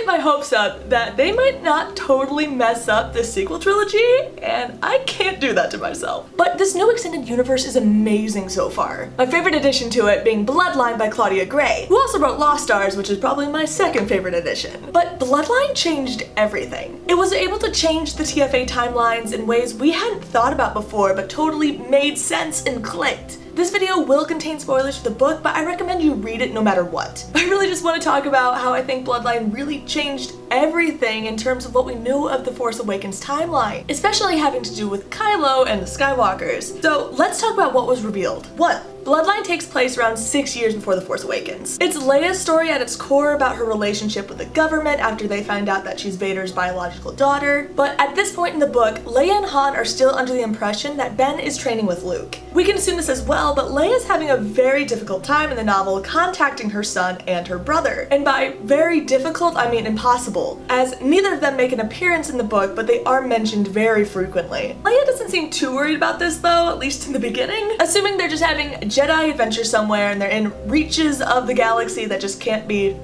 get my hopes up that they might not totally mess up the sequel trilogy, and I can't do that to myself. But this new extended universe is amazing so far. My favorite addition to it being Bloodline by Claudia Gray, who also wrote Lost Stars, which is probably my second favorite addition. But Bloodline changed everything. It was able to change the TFA timelines in ways we hadn't thought about before, but totally made sense and clicked. This video will contain spoilers for the book, but I recommend you read it no matter what. I really just want to talk about how I think Bloodline really changed everything in terms of what we knew of the Force Awakens timeline, especially having to do with Kylo and the Skywalkers. So let's talk about what was revealed. 1. Bloodline takes place around 6 years before The Force Awakens. It's Leia's story at its core about her relationship with the government after they find out that she's Vader's biological daughter, but at this point in the book, Leia and Han are still under the impression that Ben is training with Luke. We can assume this as well, but Leia's having a very difficult time in the novel contacting her son and her brother. And by very difficult, I mean impossible, as neither of them make an appearance in the book, but they are mentioned very frequently. Leia doesn't seem too worried about this though, at least in the beginning, assuming they're just having Jedi adventure somewhere and they're in reaches of the galaxy that just can't be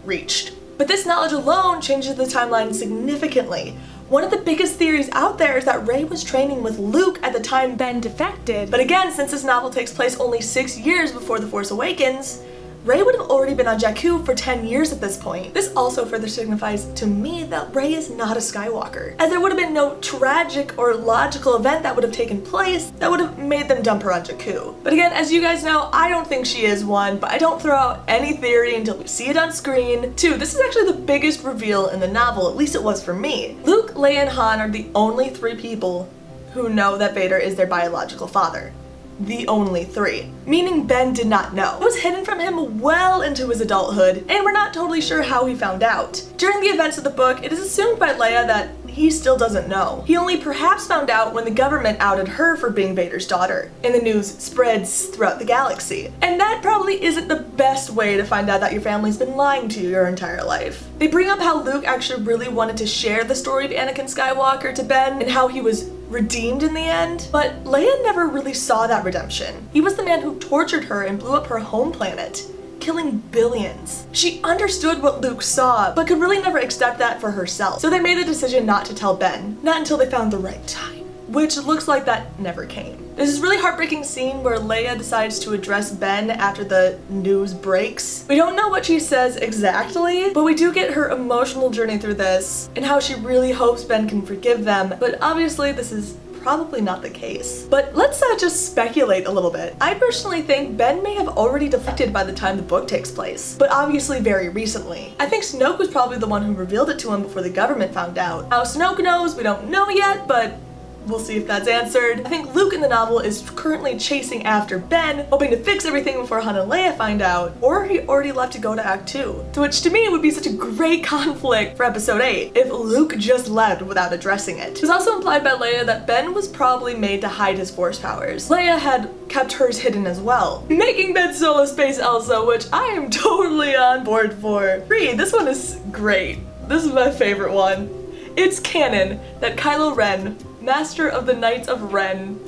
reached. But this knowledge alone changes the timeline significantly. One of the biggest theories out there is that Rey was training with Luke at the time Ben defected. But again, since this novel takes place only 6 years before The Force Awakens, Rey would have already been on Jakku for 10 years at this point. This also further signifies to me that Rey is not a Skywalker, as there would have been no tragic or logical event that would have taken place that would have made them dump her on Jakku. But again, as you guys know, I don't think she is one, but I don't throw out any theory until we see it on screen. 2, this is actually the biggest reveal in the novel, at least it was for me. Luke, Leia, and Han are the only 3 people who know that Vader is their biological father. The only 3. Meaning Ben did not know. It was hidden from him well into his adulthood, and we're not totally sure how he found out. During the events of the book, it is assumed by Leia that he still doesn't know. He only perhaps found out when the government outed her for being Vader's daughter, and the news spreads throughout the galaxy. And that probably isn't the best way to find out that your family's been lying to you your entire life. They bring up how Luke actually really wanted to share the story of Anakin Skywalker to Ben and how he was redeemed in the end, but Leia never really saw that redemption. He was the man who tortured her and blew up her home planet, killing billions. She understood what Luke saw, but could really never accept that for herself. So they made the decision not to tell Ben, not until they found the right time, which looks like that never came. There's this really heartbreaking scene where Leia decides to address Ben after the news breaks. We don't know what she says exactly, but we do get her emotional journey through this and how she really hopes Ben can forgive them, but obviously this is probably not the case. But let's just speculate a little bit. I personally think Ben may have already defected by the time the book takes place, but obviously very recently. I think Snoke was probably the one who revealed it to him before the government found out. How Snoke knows, we don't know yet, but we'll see if that's answered. I think Luke in the novel is currently chasing after Ben, hoping to fix everything before Han and Leia find out, or he already left to go to Act 2. To which to me would be such a great conflict for Episode 8 if Luke just left without addressing it. It was also implied by Leia that Ben was probably made to hide his Force powers. Leia had kept hers hidden as well, making Ben Solo Space Elsa, which I am totally on board for. 3, this one is great. This is my favorite one. It's canon that Kylo Ren, Master of the Knights of Ren,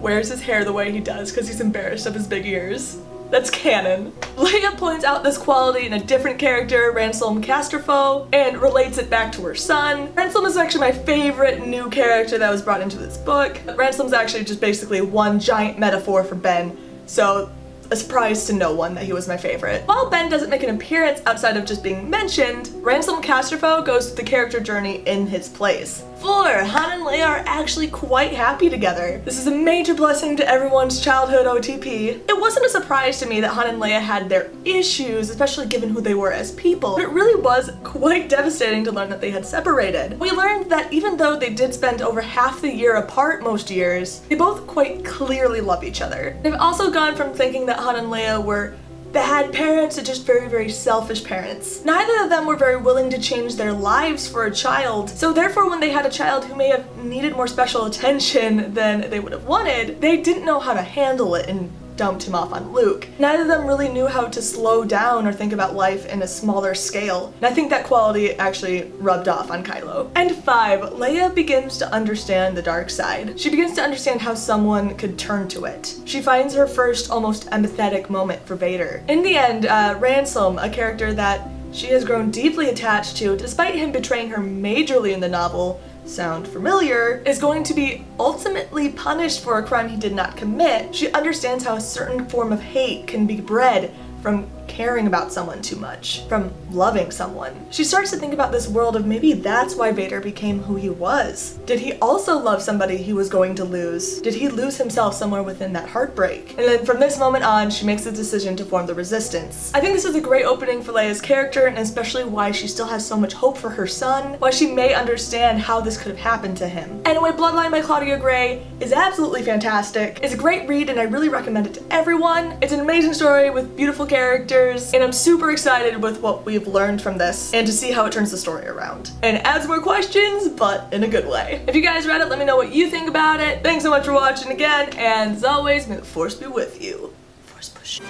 wears his hair the way he does because he's embarrassed of his big ears. That's canon. Leia points out this quality in a different character, Ransom Casto, and relates it back to her son. Ransom is actually my favorite new character that was brought into this book. Ransom's actually just basically one giant metaphor for Ben, so a surprise to no one that he was my favorite. While Ben doesn't make an appearance outside of just being mentioned, Ransom Casto goes through the character journey in his place. 4, Han and Leia are actually quite happy together. This is a major blessing to everyone's childhood OTP. It wasn't a surprise to me that Han and Leia had their issues, especially given who they were as people, but it really was quite devastating to learn that they had separated. We learned that even though they did spend over half the year apart most years, they both quite clearly love each other. They've also gone from thinking that Han and Leia were bad parents to just very, very selfish parents. Neither of them were very willing to change their lives for a child, so therefore when they had a child who may have needed more special attention than they would have wanted, they didn't know how to handle it and dumped him off on Luke. Neither of them really knew how to slow down or think about life in a smaller scale, and I think that quality actually rubbed off on Kylo. And 5, Leia begins to understand the dark side. She begins to understand how someone could turn to it. She finds her first almost empathetic moment for Vader. In the end, Ransom, a character that she has grown deeply attached to, despite him betraying her majorly in the novel, sound familiar, is going to be ultimately punished for a crime he did not commit. She understands how a certain form of hate can be bred from caring about someone too much, from loving someone. She starts to think about this world of maybe that's why Vader became who he was. Did he also love somebody he was going to lose? Did he lose himself somewhere within that heartbreak? And then from this moment on, she makes the decision to form the Resistance. I think this is a great opening for Leia's character, and especially why she still has so much hope for her son, why she may understand how this could have happened to him. Anyway, Bloodline by Claudia Gray is absolutely fantastic. It's a great read, and I really recommend it to everyone. It's an amazing story with beautiful characters, and I'm super excited with what we've learned from this and to see how it turns the story around and adds more questions, but in a good way. If you guys read it, let me know what you think about it. Thanks so much for watching again, and as always, may the Force be with you. Force push.